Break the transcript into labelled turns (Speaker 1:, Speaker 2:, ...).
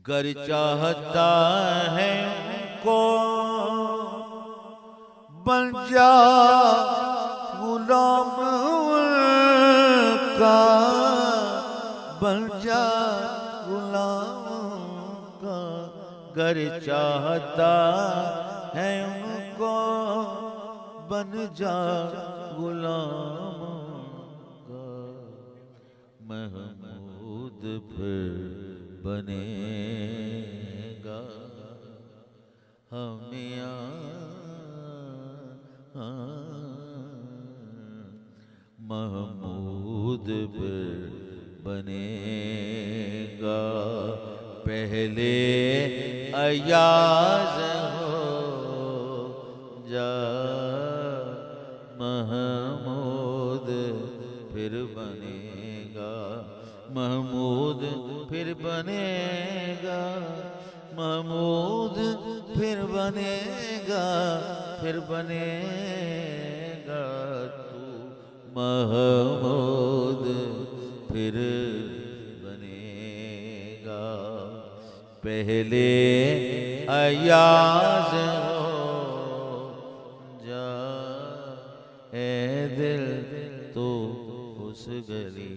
Speaker 1: गर चाहता है उनको बन जा गुलाम का, बन जा गुलाम का। गर चाहता है उनको बन जा गुलाम का। महमूद फिर बनेगा हम महमूद फिर बनेगा। पहले अयाज हो जा महमूद फिर बनेगा। महमूद फिर बनेगा, महमूद फिर बनेगा, फिर बनेगा तू महमूद फिर बनेगा। पहले अयाज हो जा ए दिल तो उस गली